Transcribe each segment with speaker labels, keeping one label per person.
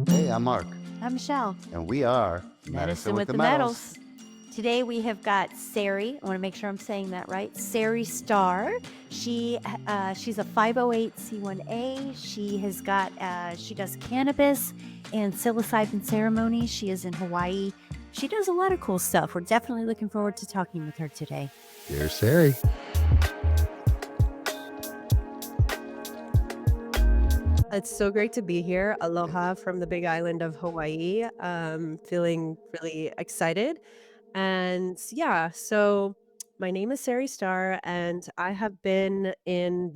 Speaker 1: Hey, I'm Mark,
Speaker 2: I'm Michelle.
Speaker 1: and we are
Speaker 2: Medicine with
Speaker 1: the
Speaker 2: the
Speaker 1: Metals.
Speaker 2: Metals. Today we have got Sari. I want to make sure I'm saying that right. Sari Starr. She's a 508c1a. She does cannabis and psilocybin ceremonies. She is in Hawaii. She does a lot of cool stuff. We're definitely looking forward to talking with her today.
Speaker 1: Here's Sari.
Speaker 3: It's so great to be here. Aloha from the big island of Hawaii. Feeling really excited. And yeah, so my name is Sari Starr, and I have been in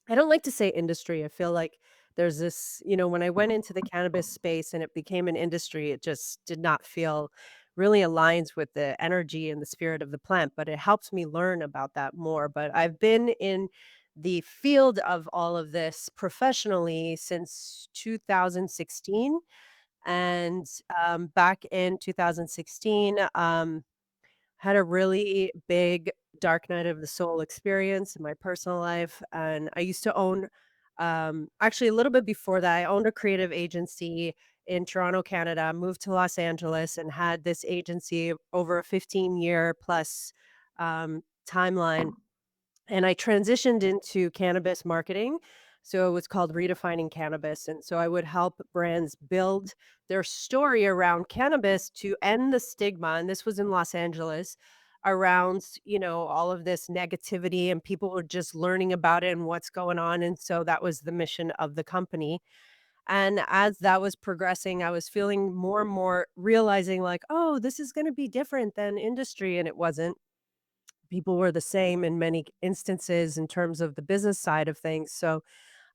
Speaker 3: I don't like to say industry. I feel like there's this, when I went into the cannabis space and it became an industry, it just did not feel really aligns with the energy and the spirit of the plant, but it helps me learn about that more. But I've been in the field of all of this professionally since 2016. And back in 2016, had a really big dark night of the soul experience in my personal life, and I used to own actually, a little bit before that, I owned a creative agency in Toronto, Canada, moved to Los Angeles, and had this agency over a 15-year plus, timeline, and I transitioned into cannabis marketing. So it was called Redefining Cannabis. And so I would help brands build their story around cannabis to end the stigma. And this was in Los Angeles around, all of this negativity and people were just learning about it and what's going on. And so that was the mission of the company. And as that was progressing, I was feeling more and more realizing like, oh, this is going to be different than industry. And it wasn't. People were the same in many instances in terms of the business side of things. So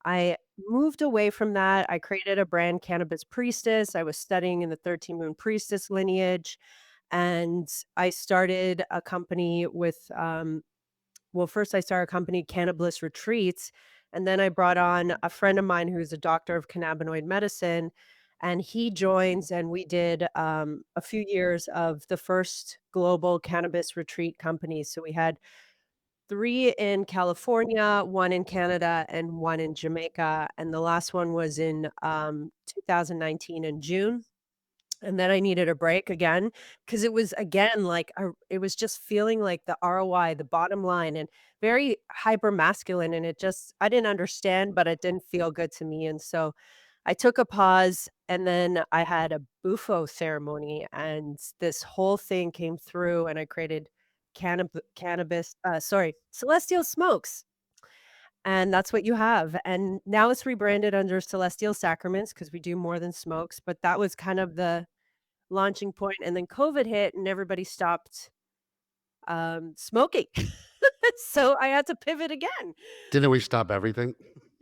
Speaker 3: I moved away from that. I created a brand, Cannabis Priestess. I was studying in the 13 Moon Priestess lineage. And I started a company first I started a company, Cannabis Retreats. And then I brought on a friend of mine who's a doctor of cannabinoid medicine. And he joins, and we did a few years of the first global cannabis retreat companies. So we had 3 in California, 1 in Canada, and 1 in Jamaica, and the last one was in, 2019 in June, and then I needed a break again because it was again, like, it was just feeling like the ROI, the bottom line, and very hyper masculine, and I didn't understand, but it didn't feel good to me, and so I took a pause, and then I had a Bufo ceremony, and this whole thing came through, and I created Celestial Smokes, and that's what you have, and now it's rebranded under Celestial Sacraments because we do more than smokes, but that was kind of the launching point, and then COVID hit, and everybody stopped, smoking. So I had to pivot again.
Speaker 1: Didn't we stop everything?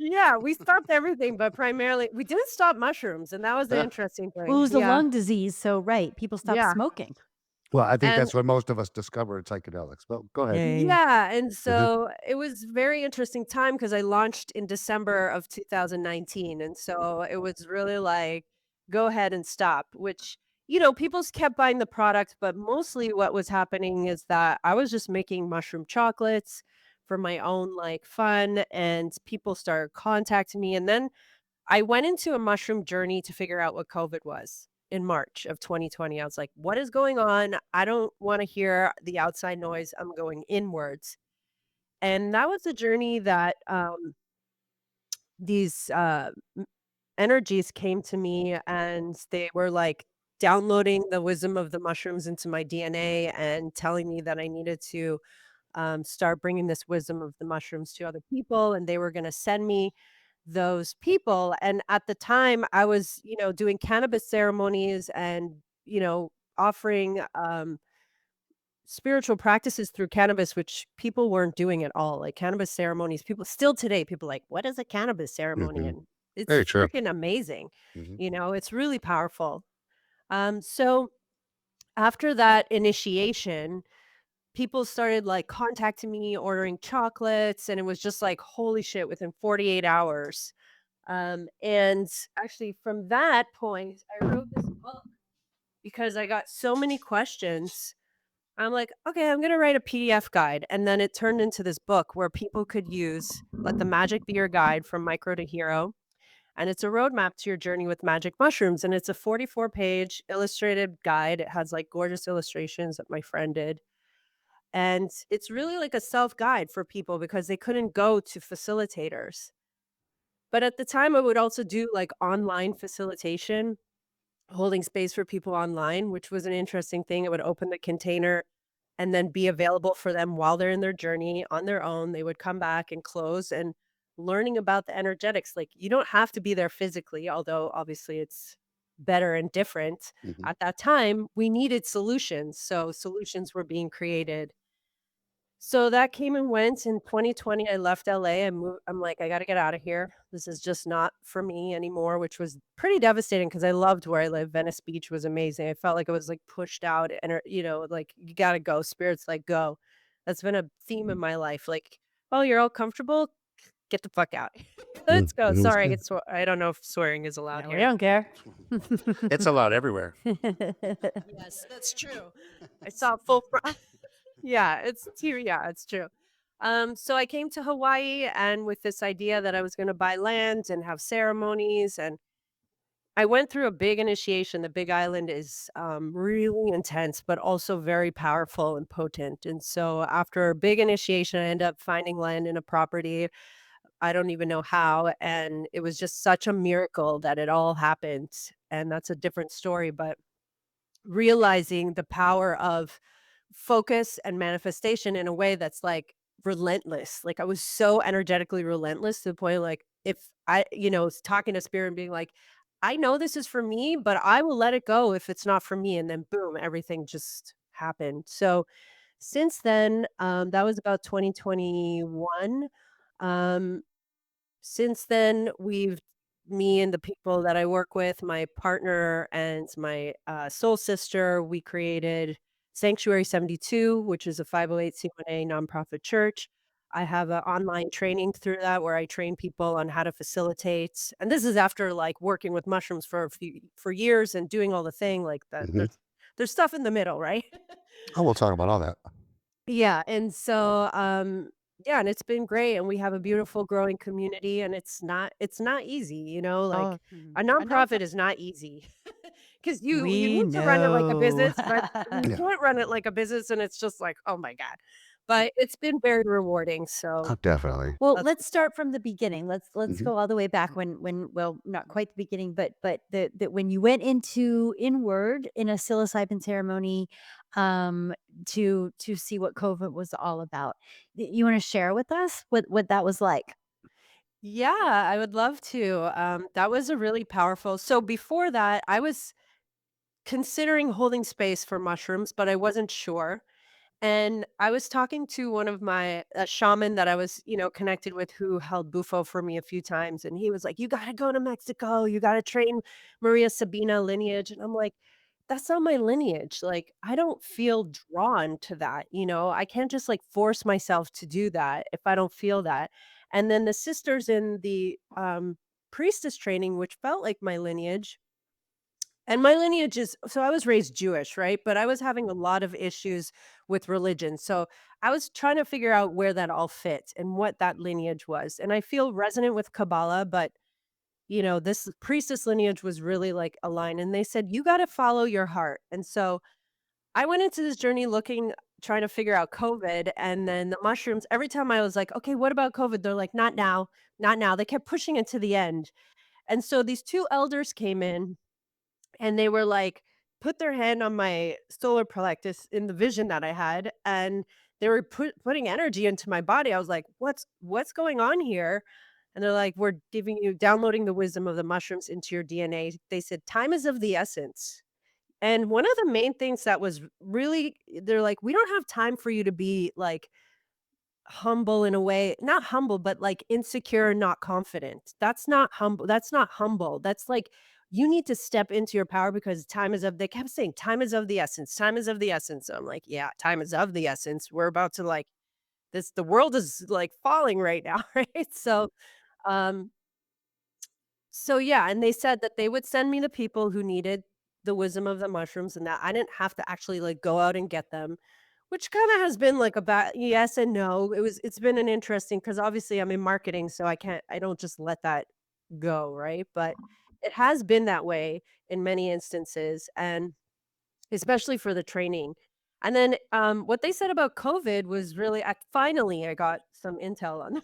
Speaker 3: Yeah, we stopped everything, but primarily we didn't stop mushrooms, and that was the interesting
Speaker 2: Well, it
Speaker 3: thing.
Speaker 2: was the
Speaker 3: Yeah,
Speaker 2: lung disease, so right, people stopped
Speaker 3: yeah,
Speaker 2: smoking.
Speaker 1: Well, I think
Speaker 3: and
Speaker 1: that's what most of us discovered psychedelics. But go ahead.
Speaker 2: Yeah.
Speaker 3: yeah, and
Speaker 1: Mhm.
Speaker 3: so it was very interesting time because I launched in December of 2019, and so it was really like, "Go ahead and stop," which, people kept buying the product, but mostly what was happening is that I was just making mushroom chocolates for my own, like, fun, and people started contacting me, and then I went into a mushroom journey to figure out what COVID was in March of 2020. I was like, "What is going on? I don't wanna hear the outside noise. I'm going inwards." And that was a journey that, these, energies came to me, and they were, like, downloading the wisdom of the mushrooms into my DNA and telling me that I needed to, start bringing this wisdom of the mushrooms to other people, and they were gonna send me those people, and at the time, I was, doing cannabis ceremonies and, offering, spiritual practices through cannabis, which people weren't doing at all, like, cannabis ceremonies, people still today, people are like, "What is a cannabis ceremony?"
Speaker 1: Mhm.
Speaker 3: And it's
Speaker 1: Very true.
Speaker 3: freaking amazing,
Speaker 1: Mhm.
Speaker 3: it's really powerful. So after that initiation, people started, like, contacting me, ordering chocolates, and it was just like, "Holy shit," within 48 hours. And actually from that point, I wrote this book because I got so many questions. I'm like, okay, I'm gonna write a PDF guide. And then it turned into this book where people could use Let the Magic Be Your Guide from Micro to Hero. And it's a roadmap to your journey with magic mushrooms. And it's a 44-page illustrated guide. It has like gorgeous illustrations that my friend did. And it's really like a self guide for people because they couldn't go to facilitators. But at the time, I would also do like online facilitation, holding space for people online, which was an interesting thing. It would open the container and then be available for them while they're in their journey on their own. They would come back and close and learning about the energetics. Like you don't have to be there physically, although obviously it's better and different.
Speaker 1: Mhm.
Speaker 3: At that time, we needed solutions. So solutions were being created. So that came and went. In 2020, I left LA. I'm like, I got to get out of here. This is just not for me anymore, which was pretty devastating because I loved where I live. Venice Beach was amazing. I felt like I was like pushed out and, like you got to go. Spirits like go. That's been a theme in my life. Like, oh, you're all comfortable. Get the fuck out. Let's go.
Speaker 1: Mhm.
Speaker 3: Sorry, I don't know if swearing is allowed
Speaker 2: No, we
Speaker 3: here.
Speaker 2: don't care.
Speaker 1: It's allowed everywhere.
Speaker 3: Yes, that's true. I saw full Yeah, it's true. So I came to Hawaii and with this idea that I was going to buy land and have ceremonies and I went through a big initiation. The Big Island is really intense, but also very powerful and potent. And so after a big initiation, I ended up finding land in a property. I don't even know how. And it was just such a miracle that it all happened. And that's a different story. But realizing the power of focus and manifestation in a way that's, like, relentless. Like, I was so energetically relentless to the point, like, if I was talking to spirit and being like, "I know this is for me, but I will let it go if it's not for me," and then boom, everything just happened. So, since then, that was about 2021, um since then, we've me and the people that I work with, my partner and my, soul sister, we created Sanctuary 72, which is a 508(c)(1) nonprofit church. I have an online training through that where I train people on how to facilitate, and this is after, like, working with mushrooms for years and doing all the thing, like, that
Speaker 1: Mhm.
Speaker 3: there's stuff in the middle, right?
Speaker 1: Oh, we'll talk about all that.
Speaker 3: Yeah, and so, yeah, and it's been great, and we have a beautiful growing community, and it's not easy,
Speaker 2: Oh,
Speaker 3: like,
Speaker 2: mhm.
Speaker 3: a
Speaker 2: I know
Speaker 3: nonprofit is not easy because you
Speaker 2: we
Speaker 3: need to run it like a
Speaker 2: know.
Speaker 3: business, but you
Speaker 1: Yeah.
Speaker 3: can't run it like a business, and it's just like, "Oh my god." But it's been very rewarding, so
Speaker 1: Oh, definitely.
Speaker 2: Well,
Speaker 3: that's
Speaker 2: let's start from the beginning. Let's
Speaker 1: Mhm.
Speaker 2: go all the way back when well, not quite the beginning, but the when you went into inward in a psilocybin ceremony, to see what COVID was all about. You want to share with us what that was like?
Speaker 3: Yeah, I would love to, that was a really powerful so before that, I was considering holding space for mushrooms, but I wasn't sure. And I was talking to one of my a shaman that I was, connected with who held Bufo for me a few times. And he was like, "You got to go to Mexico. You got to train Maria Sabina lineage." And I'm like, that's not my lineage. Like, I don't feel drawn to that. I can't just like force myself to do that if I don't feel that. And then the sisters in the priestess training, which felt like my lineage, and my lineage is so I was raised Jewish, right? But I was having a lot of issues with religion. So I was trying to figure out where that all fit and what that lineage was. And I feel resonant with Kabbalah, but this priestess lineage was really like aligned. And they said, you got to follow your heart. And so I went into this journey trying to figure out COVID. And then the mushrooms, every time I was like, okay, what about COVID? They're like, not now, not now. They kept pushing it to the end. And so these two elders came in and they were like, put their hand on my solar plexus in the vision that I had, and they were putting energy into my body. I was like, "What's going on here?" And they're like, "We're giving you downloading the wisdom of the mushrooms into your DNA." They said, "Time is of the essence." And one of the main things that was really they're like, "We don't have time for you to be like humble in a way, not humble, but, like, insecure, not confident. That's not humble. That's, like, you need to step into your power because time is of they kept saying, "Time is of the essence. Time is of the essence." So I'm like, "Yeah, time is of the essence. We're about to, like the world is, like, falling right now," right? Um so, yeah, and they said that they would send me the people who needed the wisdom of the mushrooms and that I didn't have to actually, like, go out and get them, which kinda has been, like, a bad yes and no. It's been an interesting because obviously I'm in marketing, so I don't just let that go, right? But it has been that way in many instances, and especially for the training. And then, what they said about COVID was really finally, I got some intel on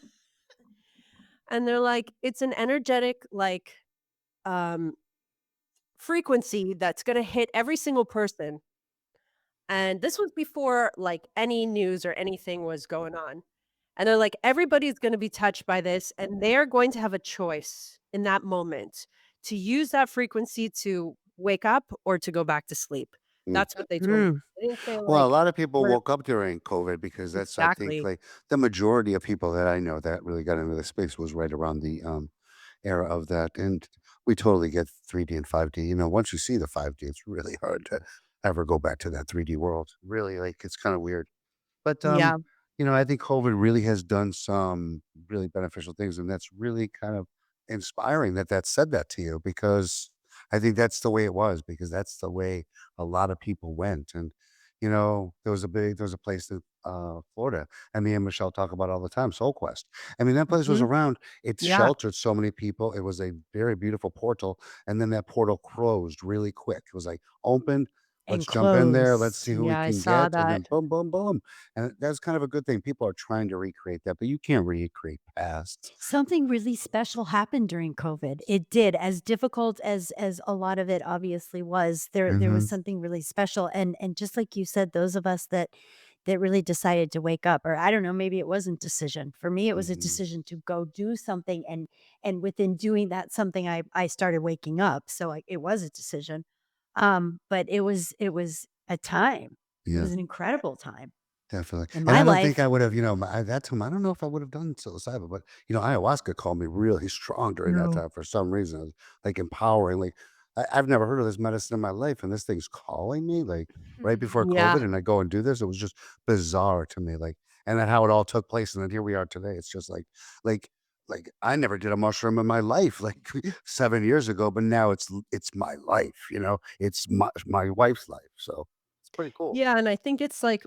Speaker 3: and they're like, "It's an energetic, like, um, frequency that's gonna hit every single person." And this was before, like, any news or anything was going on. And they're like, "Everybody's gonna be touched by this, and they're going to have a choice in that moment to use that frequency to wake up or to go back to sleep."
Speaker 1: Mm.
Speaker 3: That's what they told me.
Speaker 2: Mm,
Speaker 3: They didn't say,
Speaker 1: Well, a
Speaker 3: like,
Speaker 1: lot of people
Speaker 3: we're
Speaker 1: woke up during COVID because that's, I think,
Speaker 3: exactly.
Speaker 1: like the majority of people that I know that really got into the space was right around the era of that. And we totally get 3D and 5D. You know, once you see the 5D, it's really hard to ever go back to that 3D world. Really, like it's kind of weird. But,
Speaker 3: Yeah.
Speaker 1: I think COVID really has done some really beneficial things, and that's really kind of inspiring that that said that to you because I think that's the way it was because that's the way a lot of people went. And, there was a place in Florida, and me and Michelle talk about all the time, Soul Quest. I mean, that place was
Speaker 3: Mhm.
Speaker 1: around. It
Speaker 3: Yeah.
Speaker 1: sheltered so many people. It was a very beautiful portal, and then that portal closed really quick. It was like open. Let's
Speaker 2: and
Speaker 1: jump in there. Let's
Speaker 2: closed.
Speaker 1: see who we
Speaker 3: Yeah, I
Speaker 1: can
Speaker 3: saw
Speaker 1: get, and then
Speaker 3: that.
Speaker 1: boom, boom, boom. And that's kind of a good thing. People are trying to recreate that, but you can't recreate past.
Speaker 2: Something really special happened during COVID. It did, as difficult as a lot of it obviously was. There was
Speaker 1: Mhm,
Speaker 2: something really special, and just like you said, those of us that really decided to wake up, or I don't know, maybe it wasn't decision. For me, it was a
Speaker 1: mhm.
Speaker 2: decision to go do something, and within doing that something, I started waking up. So it was a decision, but it was a time. It
Speaker 1: Yeah.
Speaker 2: was an incredible time
Speaker 1: Definitely,
Speaker 2: in
Speaker 1: and
Speaker 2: my
Speaker 1: I don't think
Speaker 2: life.
Speaker 1: I would have, at that time, I don't know if I would have done psilocybin, but, ayahuasca called me really strong during that
Speaker 2: No.
Speaker 1: time for some reason. It was, like, empowering, like, I've never heard of this medicine in my life, and this thing's calling me, like, right before
Speaker 3: Yeah.
Speaker 1: COVID, and I go and do this. It was just bizarre to me, like, and then how it all took place, and then here we are today. It's just like I never did a mushroom in my life, like, 7 years ago, but now it's my life, It's my wife's life, so it's pretty cool.
Speaker 3: Yeah, and I think it's like,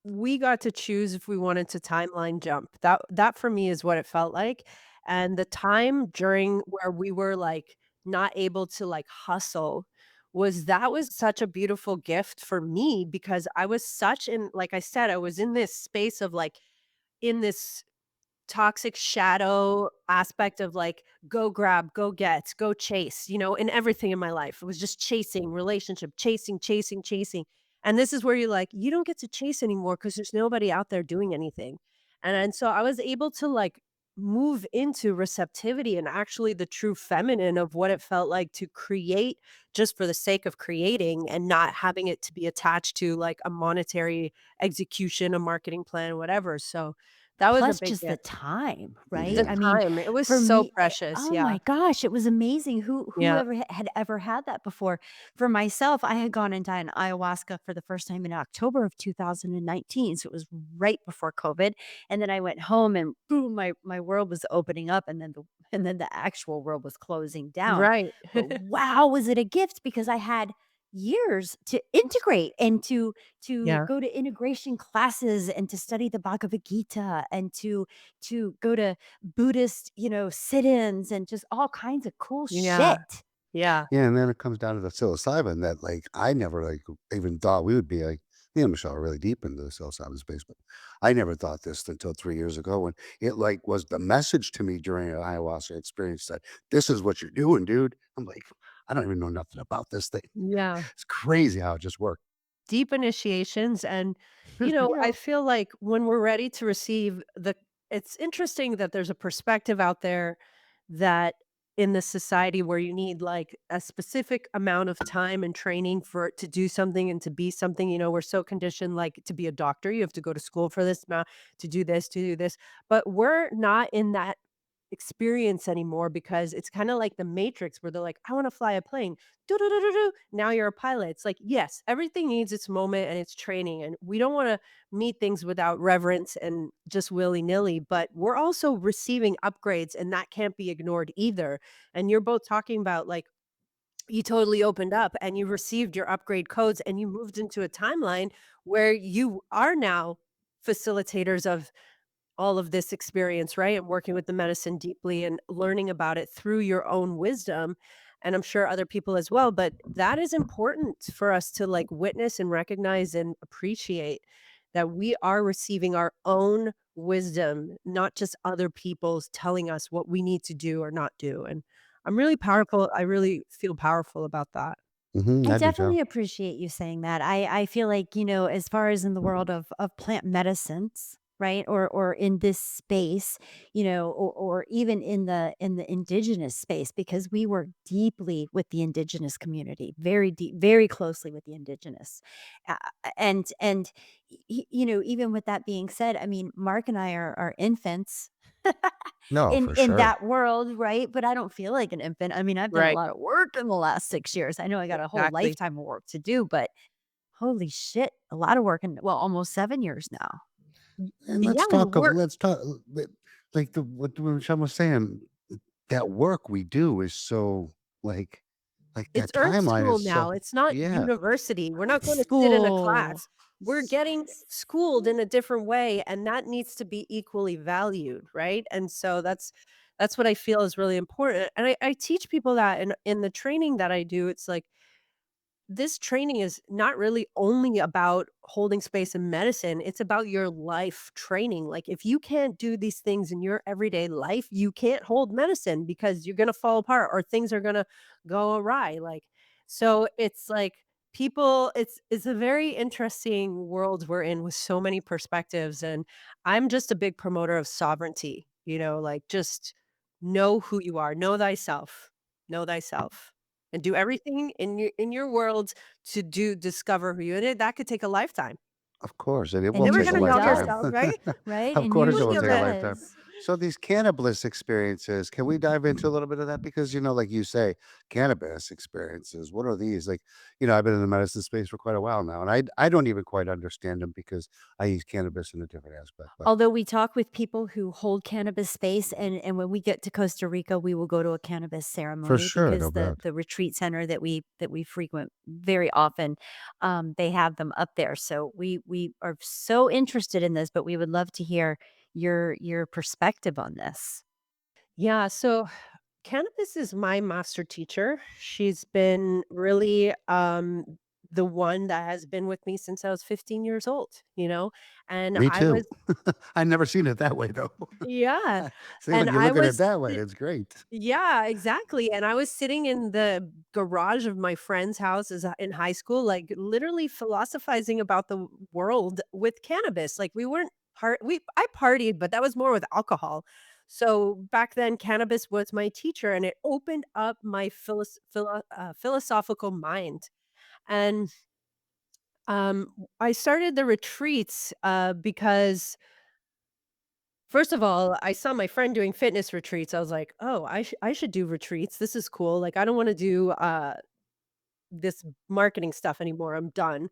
Speaker 3: we got to choose if we wanted to timeline jump. That for me is what it felt like, and the time during where we were, like, not able to, like, hustle was such a beautiful gift for me because I was such in like I said, I was in this space of, like, in this toxic shadow aspect of like go grab, go get, go chase, in everything in my life. It was just chasing, relationship, chasing, chasing, chasing. And this is where you're like, you don't get to chase anymore because there's nobody out there doing anything. And so I was able to like move into receptivity and actually the true feminine of what it felt like to create just for the sake of creating and not having it to be attached to like a monetary execution, a marketing plan, whatever. So that was a
Speaker 2: Plus
Speaker 3: big
Speaker 2: just the
Speaker 3: gift.
Speaker 2: time, right?
Speaker 3: The
Speaker 1: Yeah.
Speaker 2: I mean,
Speaker 3: time, it was
Speaker 2: for
Speaker 3: so
Speaker 2: me,
Speaker 3: precious,
Speaker 2: oh
Speaker 3: yeah.
Speaker 2: my gosh, it was amazing. Who
Speaker 3: Yeah.
Speaker 2: ever had ever had that before? For myself, I had gone and done ayahuasca for the first time in October of 2019, so it was right before COVID, and then I went home and boom, my world was opening up, and then the actual world was closing down.
Speaker 3: Right.
Speaker 2: But wow, was it a gift because I had years to integrate and to
Speaker 3: Yeah.
Speaker 2: go to integration classes and to study the Bhagavad Gita and to go to Buddhist, sit-ins and just all kinds of cool
Speaker 3: Yeah.
Speaker 2: shit.
Speaker 3: Yeah.
Speaker 1: Yeah, and then it comes down to the psilocybin that, like, I never, like, even thought we would be, like me and Michelle are really deep into the psilocybin space, but I never thought this until 3 years ago when it, like, was the message to me during an ayahuasca experience that, "This is what you're doing, dude." I'm like, "I don't even know nothing about this thing."
Speaker 3: Yeah.
Speaker 1: It's crazy how it just worked.
Speaker 3: Deep initiations and, I
Speaker 2: Yeah.
Speaker 3: feel like when we're ready to receive the it's interesting that there's a perspective out there that in this society where you need, like, a specific amount of time and training for it to do something and to be something, we're so conditioned, like, to be a doctor, you have to go to school for this amount, to do this, but we're not in that experience anymore because it's kinda like the Matrix where they're like, "I wanna fly a plane. Do do do do do." Now you're a pilot. It's like, yes, everything needs its moment and its training, and we don't wanna meet things without reverence and just willy-nilly, but we're also receiving upgrades, and that can't be ignored either, and you're both talking about, like, you totally opened up and you received your upgrade codes and you moved into a timeline where you are now facilitators of all of this experience, right? And working with the medicine deeply and learning about it through your own wisdom. And I'm sure other people as well. But that is important for us to like witness and recognize and appreciate that we are receiving our own wisdom, not just other people's telling us what we need to do or not do. And I'm really powerful. I really feel powerful about that.
Speaker 2: I
Speaker 1: I do too.
Speaker 2: definitely appreciate you saying that. I feel like, as far as in the world of plant medicines, right? Or in this space, or even in the indigenous space, because we work deeply with the indigenous community, very deep, very closely with the indigenous. Uh, and even with that being said, I mean, Mark and I are infants
Speaker 1: No,
Speaker 2: in
Speaker 1: for
Speaker 2: in
Speaker 1: sure.
Speaker 2: that world, right? But I don't feel like an infant. I mean, I've done a
Speaker 3: Right.
Speaker 2: lot of work in the last 6 years. I know I got a whole
Speaker 3: Exactly.
Speaker 2: lifetime of work to do, but holy shit, a lot of work in, well, almost 7 years now.
Speaker 1: And
Speaker 3: Yeah. And we're,
Speaker 1: let's talk, like what Michelle was saying, that work we do is so like
Speaker 3: it's
Speaker 1: that
Speaker 3: earth
Speaker 1: timeline
Speaker 3: school
Speaker 1: is
Speaker 3: now.
Speaker 1: so,
Speaker 3: It's not
Speaker 1: yeah,
Speaker 3: university. We're not going to sit in a
Speaker 2: School.
Speaker 3: class. We're getting schooled in a different way, and that needs to be equally valued, right? And so that's what I feel is really important. And I teach people that in the training that I do. It's like this training is not really only about holding space in medicine, it's about your life training. Like, if you can't do these things in your everyday life, you can't hold medicine because you're gonna fall apart or things are gonna go awry. Like, so it's like people it's a very interesting world we're in with so many perspectives, and I'm just a big promoter of sovereignty, like, just know who you are, know thyself and do everything in your world to discover who you and that could take a lifetime.
Speaker 1: of course, and it
Speaker 2: And
Speaker 1: will
Speaker 3: And we're
Speaker 1: take a
Speaker 3: gonna
Speaker 2: usually
Speaker 3: young
Speaker 1: lifetime.
Speaker 3: ourselves,
Speaker 2: does,
Speaker 3: right?
Speaker 2: right?
Speaker 1: Of
Speaker 2: And
Speaker 1: course, it will
Speaker 3: Speaking
Speaker 2: usually
Speaker 3: of
Speaker 1: take a
Speaker 3: that,
Speaker 1: lifetime.
Speaker 2: does.
Speaker 1: So these cannabis experiences, can we dive into a little bit of that? Because, like you say, cannabis experiences, what are these? Like, I've been in the medicine space for quite a while now, and I don't even quite understand them because I use cannabis in a different aspect. But
Speaker 2: Although we talk with people who hold cannabis space, and when we get to Costa Rica, we will go to a cannabis
Speaker 1: for
Speaker 2: ceremony
Speaker 1: sure,
Speaker 2: because
Speaker 1: no
Speaker 2: the
Speaker 1: doubt.
Speaker 2: the retreat center that we frequent very often, they have them up there. So we are so interested in this, but we would love to hear your perspective on this.
Speaker 3: yeah, so cannabis is my master teacher. She's been really the one that has been with me since I was 15 years old. And
Speaker 1: Me
Speaker 3: I
Speaker 1: too.
Speaker 3: was
Speaker 1: I never seen it that way though.
Speaker 3: yeah,
Speaker 1: See,
Speaker 3: and
Speaker 1: when you
Speaker 3: I
Speaker 1: look at it
Speaker 3: was
Speaker 1: that way, it's great.
Speaker 3: yeah, exactly, and I was sitting in the garage of my friend's house as in high school, like, literally philosophizing about the world with cannabis, like, we weren't we I partied, but that was more with alcohol. So, back then, cannabis was my teacher, and it opened up my philosophical mind, and, I started the retreats, because first of all, I saw my friend doing fitness retreats. I was like, "Oh, I should do retreats. This is cool. Like, I don't wanna do, this marketing stuff anymore. I'm done."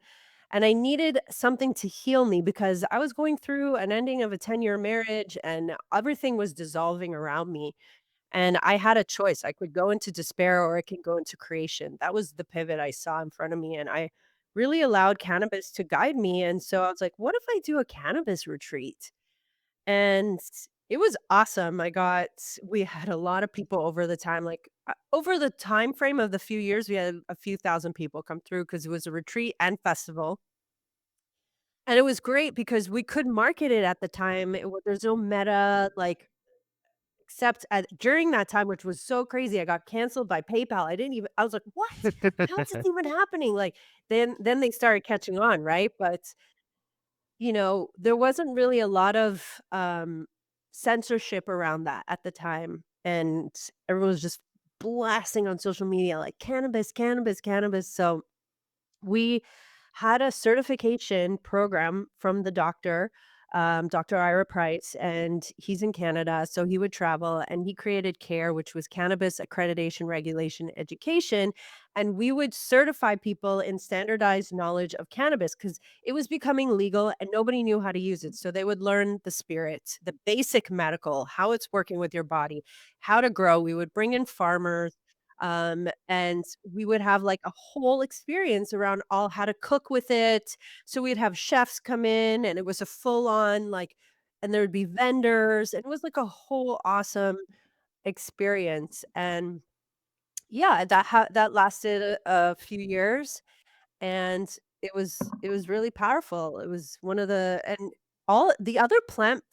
Speaker 3: And I needed something to heal me because I was going through an ending of a 10-year marriage, and everything was dissolving around me, and I had a choice. I could go into despair or I could go into creation. That was the pivot I saw in front of me, and I really allowed cannabis to guide me, and so I was like, "What if I do a cannabis retreat?" And it was awesome. We had a lot of people over the time, like, over the time frame of the few years, we had a few thousand people come through because it was a retreat and festival. And it was great because we could market it at the time. There's no meta, like, except during that time, which was so crazy. I got canceled by PayPal. I was like, what? How is this even happening? Like, then they started catching on, right? But there wasn't really a lot of, censorship around that at the time, and everyone was just blasting on social media like, "Cannabis, cannabis, cannabis," so we had a certification program from the doctor, Dr. Ira Price, and he's in Canada, so he would travel, and he created CARE, which was Cannabis Accreditation Regulation Education, and we would certify people in standardized knowledge of cannabis because it was becoming legal and nobody knew how to use it. So they would learn the spirit, the basic medical, how it's working with your body, how to grow. We would bring in farmers, and we would have like a whole experience around all how to cook with it. So we'd have chefs come in and it was a full on like and there would be vendors, and it was like a whole awesome experience, and yeah, that lasted a few years, and it was really powerful. It was one of the and all the other plant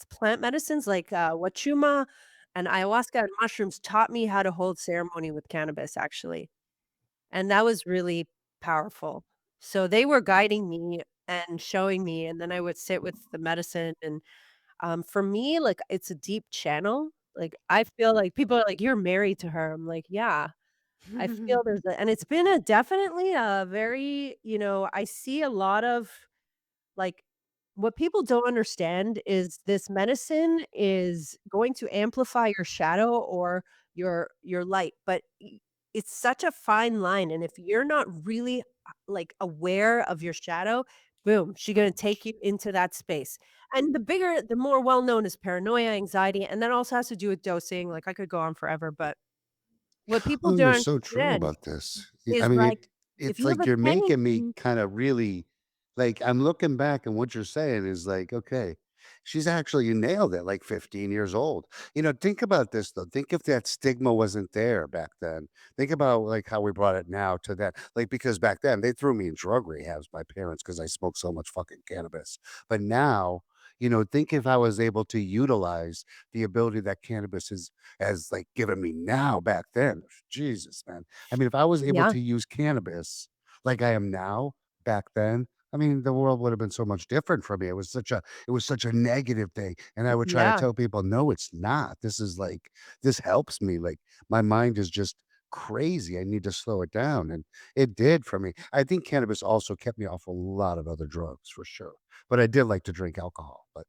Speaker 3: medicines like, wachuma and ayahuasca and mushrooms taught me how to hold ceremony with cannabis, actually, and that was really powerful. So they were guiding me and showing me, and then I would sit with the medicine, and, for me, like, it's a deep channel. Like, I feel like people are like, "You're married to her." I'm like, "Yeah." I feel there's a and it's been a definitely a very I see a lot of, like what people don't understand is this medicine is going to amplify your shadow or your light, but it's such a fine line, and if you're not really, like, aware of your shadow, boom, she's gonna take you into that space, and the more well known is paranoia, anxiety, and that also has to do with dosing, like, I could go on forever, but what people
Speaker 1: Oh, you're
Speaker 3: don't
Speaker 1: so true
Speaker 3: understand
Speaker 1: about this. I
Speaker 3: is,
Speaker 1: mean,
Speaker 3: like, if
Speaker 1: it's
Speaker 3: you have
Speaker 1: like
Speaker 3: a
Speaker 1: you're making me
Speaker 3: tendency.
Speaker 1: kind of really like I'm looking back and what you're saying is like, okay, she's actually you nailed it, like 15 years old. Think about this though. Think if that stigma wasn't there back then. Think about like how we brought it now to that. Like because back then they threw me in drug rehabs, my parents, because I smoked so much fucking cannabis. But now, think if I was able to utilize the ability that cannabis has like given me now back then. Jesus, man. I mean, if I was able
Speaker 3: Yeah,
Speaker 1: to use cannabis like I am now back then, I mean, the world would have been so much different for me. It was such a negative thing. And I would try to
Speaker 3: yeah,
Speaker 1: tell people, no, it's not. This helps me. Like my mind is just crazy. I need to slow it down. And it did for me. I think cannabis also kept me off a lot of other drugs for sure. But I did like to drink alcohol. But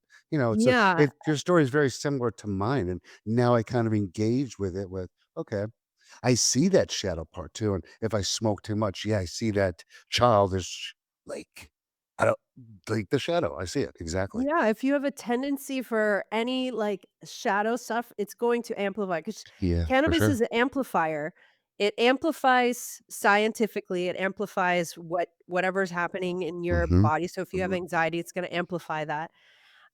Speaker 3: yeah,
Speaker 1: your story is very similar to mine. And now I kind of engage with it with, okay, I see that shadow part too, and if I smoke too much, yeah, I see that childish, like, I don't like the shadow. I see it, exactly.
Speaker 3: yeah, if you have a tendency for any, like, shadow stuff, it's going to amplify because
Speaker 1: Yeah, for
Speaker 3: cannabis
Speaker 1: sure.
Speaker 3: is an amplifier. It amplifies scientifically, it amplifies whatever's happening in your
Speaker 1: Mhm,
Speaker 3: body, so if you have
Speaker 1: mhm.
Speaker 3: anxiety, it's gonna amplify that,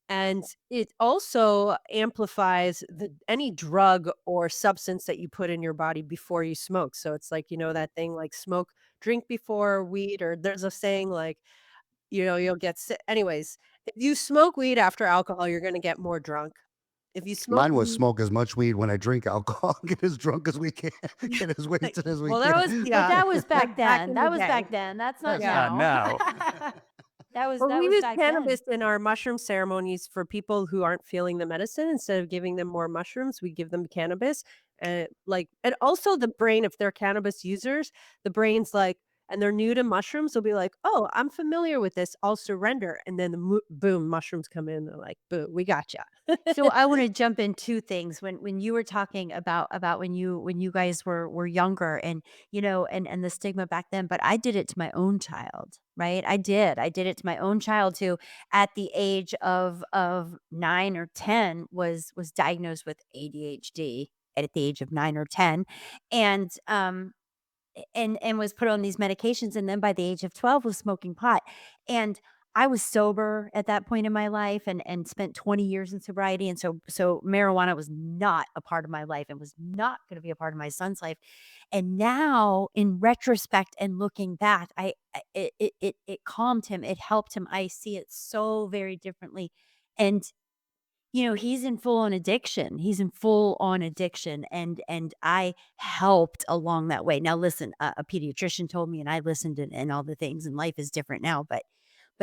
Speaker 3: and it also amplifies any drug or substance that you put in your body before you smoke, so it's like, that thing, like, drink before weed, or there's a saying, like, you'll get sick. Anyways, if you smoke weed after alcohol, you're gonna get more drunk. If you smoke
Speaker 1: Mine was
Speaker 3: weed
Speaker 1: smoke as much weed when I drink alcohol, get as drunk as we can, get as
Speaker 3: like,
Speaker 1: wasted as we
Speaker 3: well, that was
Speaker 1: can.
Speaker 2: But
Speaker 3: yeah,
Speaker 2: that was
Speaker 3: like,
Speaker 2: back
Speaker 3: back
Speaker 2: then.
Speaker 3: in the
Speaker 2: That was
Speaker 3: day.
Speaker 2: back then. That's not
Speaker 1: That's
Speaker 3: Yeah.
Speaker 1: not
Speaker 2: now.
Speaker 1: now.
Speaker 3: Well,
Speaker 2: That
Speaker 3: we
Speaker 2: was
Speaker 3: use
Speaker 2: back then.
Speaker 3: cannabis in our mushroom ceremonies for people who aren't feeling the medicine. Instead of giving them more mushrooms, we give them cannabis. And also the brain, if they're cannabis users, the brain's like, and they're new to mushrooms, they'll be like, "Oh, I'm familiar with this. I'll surrender." And then boom, mushrooms come in. They're like, "Boom, we got you."
Speaker 2: So I want to jump in two things when you were talking about when you guys were younger and and the stigma back then, but I did it to my own child, right? I did it to my own child who at the age of 9 or 10 was diagnosed with ADHD at the age of 9 or 10 and and was put on these medications, and then by the age of 12 was smoking pot, and I was sober at that point in my life and spent 20 years in sobriety, and so marijuana was not a part of my life and was not gonna be a part of my son's life, and now in retrospect and looking back, it calmed him, it helped him, I see it so very differently, and he's in full on addiction. He's in full on addiction, and I helped along that way. Now listen, a pediatrician told me and I listened and all the things and life is different now, but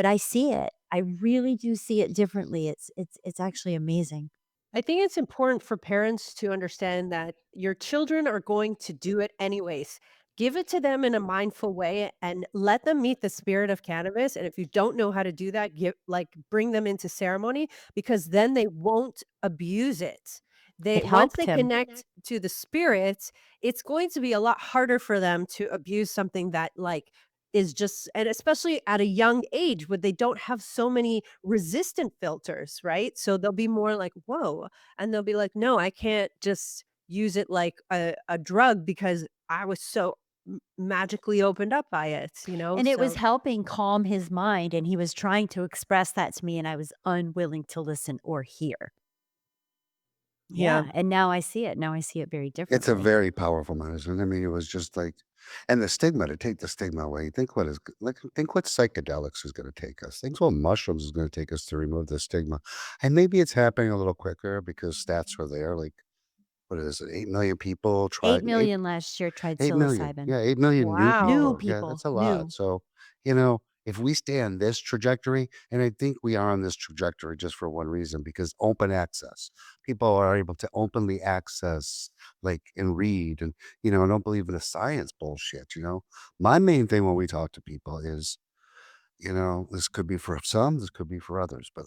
Speaker 2: I see it. I really do see it differently. It's actually amazing.
Speaker 3: I think it's important for parents to understand that your children are going to do it anyways. Give it to them in a mindful way and let them meet the spirit of cannabis. And if you don't know how to do that, bring them into ceremony because then they won't abuse it.
Speaker 2: It
Speaker 3: Once
Speaker 2: helped
Speaker 3: they
Speaker 2: him.
Speaker 3: connect to the spirit, it's going to be a lot harder for them to abuse something that is just, and especially at a young age where they don't have so many resistant filters, right? So they'll be more like, whoa, and they'll be like, "No, I can't just use it like a drug because I was so magically opened up by it,
Speaker 2: And it was
Speaker 3: so
Speaker 2: helping calm his mind, and he was trying to express that to me, and I was unwilling to listen or hear.
Speaker 3: yeah.
Speaker 2: Yeah, and now I see it. Now I see it very
Speaker 1: It's a
Speaker 2: differently.
Speaker 1: very powerful medicine. I mean, it was just like and the stigma, to take the stigma away, think what is like, think what psychedelics is gonna take us. Think what mushrooms is gonna take us to remove the stigma. And maybe it's happening a little quicker because stats are there, like, what is it, 8,000,000 people tried
Speaker 2: 8,000,000 last year tried
Speaker 1: 8,000,000.
Speaker 2: psilocybin.
Speaker 1: Yeah, 8,000,000 new
Speaker 2: New
Speaker 3: Wow.
Speaker 1: people. Yeah,
Speaker 2: people,
Speaker 1: that's a lot.
Speaker 2: new.
Speaker 1: So, if we stay on this trajectory, and I think we are on this trajectory just for one reason, because open access. People are able to openly access, like, and read and, I don't believe in the science bullshit. My main thing when we talk to people is this could be for some, this could be for others, but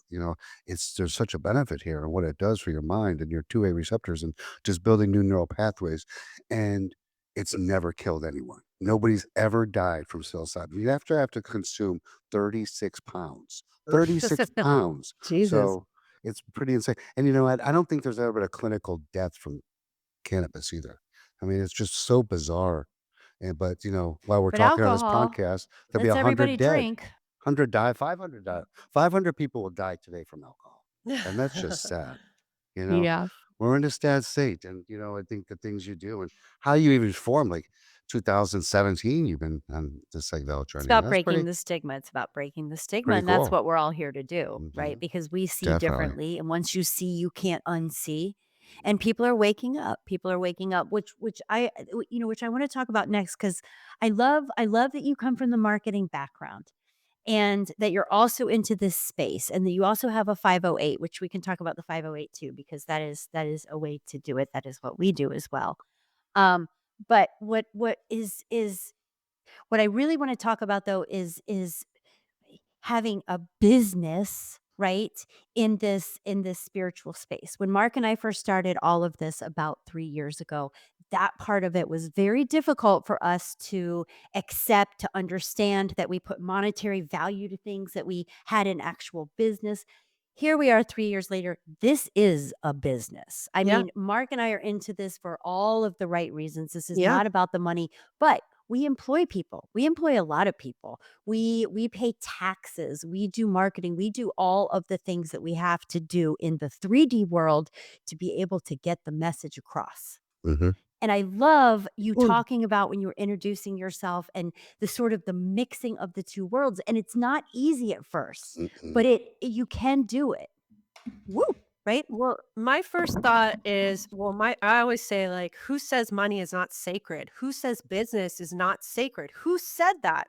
Speaker 1: there's such a benefit here and what it does for your mind and your two-way receptors and just building new neural pathways. And it's never killed anyone. Nobody's ever died from psilocybin. You have to consume 36 pounds. 36 pounds.
Speaker 3: Jesus.
Speaker 1: So it's pretty insane. And I don't think there's ever been a clinical death from cannabis either. I mean, it's just so bizarre. But while we're
Speaker 2: But
Speaker 1: talking on this
Speaker 2: alcohol
Speaker 1: podcast, there'll be
Speaker 2: lets everybody
Speaker 1: 100 dead.
Speaker 2: drink.
Speaker 1: 100 die, 500 die. 500 people will die today from alcohol, and that's just sad, you know?
Speaker 3: Yeah.
Speaker 1: We're in a sad state, and, I think the things you do and how you even form, like, 2017, you've been on the psychedelic
Speaker 2: It's
Speaker 1: journey.
Speaker 2: about
Speaker 1: That's
Speaker 2: breaking
Speaker 1: pretty
Speaker 2: the stigma. It's about breaking the stigma,
Speaker 1: pretty
Speaker 2: and that's
Speaker 1: cool.
Speaker 2: what we're all here to do, right?
Speaker 1: Mhm.
Speaker 2: Because we see
Speaker 1: Definitely.
Speaker 2: differently, and once you see, you can't unsee. And people are waking up. People are waking up, which I want to talk about next because I love that you come from the marketing background and that you're also into this space and that you also have a 508, which we can talk about the 508 too, because that is a way to do it. That is what we do as well. Um, but what is what I really want to talk about though is having a business, right, in this spiritual space. When Mark and I first started all of this about 3 years ago, that part of it was very difficult for us to accept, to understand that we put monetary value to things, that we had an actual business. Here we are 3 years later. This is a business. I
Speaker 3: Yeah.
Speaker 2: mean, Mark and I are into this for all of the right reasons. This is
Speaker 3: Yeah.
Speaker 2: not about the money, but we employ people. We employ a lot of people. We pay taxes, we do marketing, we do all of the things that we have to do in the 3D world to be able to get the message across.
Speaker 1: Mhm.
Speaker 2: And I love you
Speaker 3: Well,
Speaker 2: talking about when you were introducing yourself and the sort of the mixing of the 2 worlds, and it's not easy at first,
Speaker 1: Mm-mm.
Speaker 2: but you can do it. Woo, right?
Speaker 3: well, my first thought is, well, I always say, like, who says money is not sacred? Who says business is not sacred? Who said that?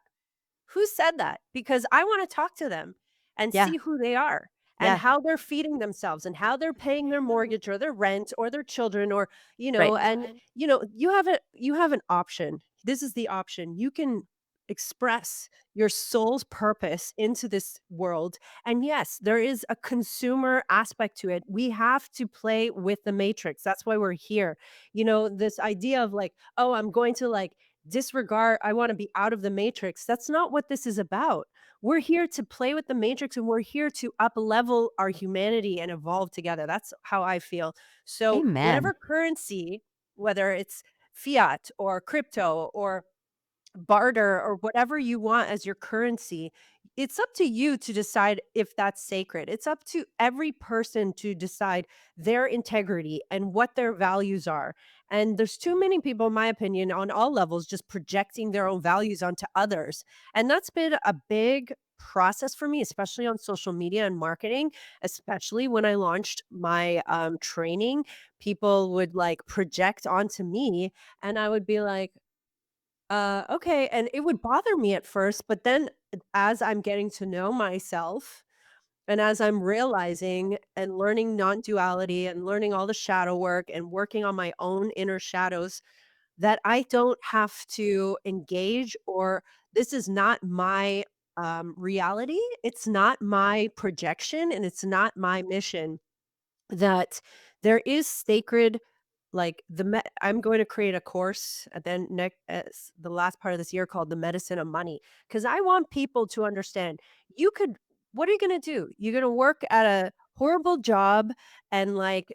Speaker 3: Who said that? Because I wanna talk to them and
Speaker 2: Yeah,
Speaker 3: see who they are and
Speaker 2: yeah,
Speaker 3: how they're feeding themselves and how they're paying their mortgage or their rent or their children or,
Speaker 2: right.
Speaker 3: you have an option. This is the option. You can express your soul's purpose into this world. And yes, there is a consumer aspect to it. We have to play with the matrix. That's why we're here. This idea of like, oh, I'm going to like disregard, I want to be out of the matrix. That's not what this is about. We're here to play with the matrix and we're here to up level our humanity and evolve together. That's how I feel. So,
Speaker 2: Amen.
Speaker 3: whatever currency, whether it's fiat or crypto or barter or whatever you want as your currency, it's up to you to decide if that's sacred. It's up to every person to decide their integrity and what their values are. And there's too many people, in my opinion, on all levels, just projecting their own values onto others. And that's been a big process for me, especially on social media and marketing, especially when I launched my training. People would like project onto me, and I would be like, okay, and it would bother me at first, but then as I'm getting to know myself and as I'm realizing and learning non-duality and learning all the shadow work and working on my own inner shadows, that I don't have to engage or this is not my reality. It's not my projection and it's not my mission. That there is sacred like, I'm going to create a course at the next the last part of this year called The Medicine of Money, because I want people to understand, you could what are you gonna do? You're gonna work at a horrible job and like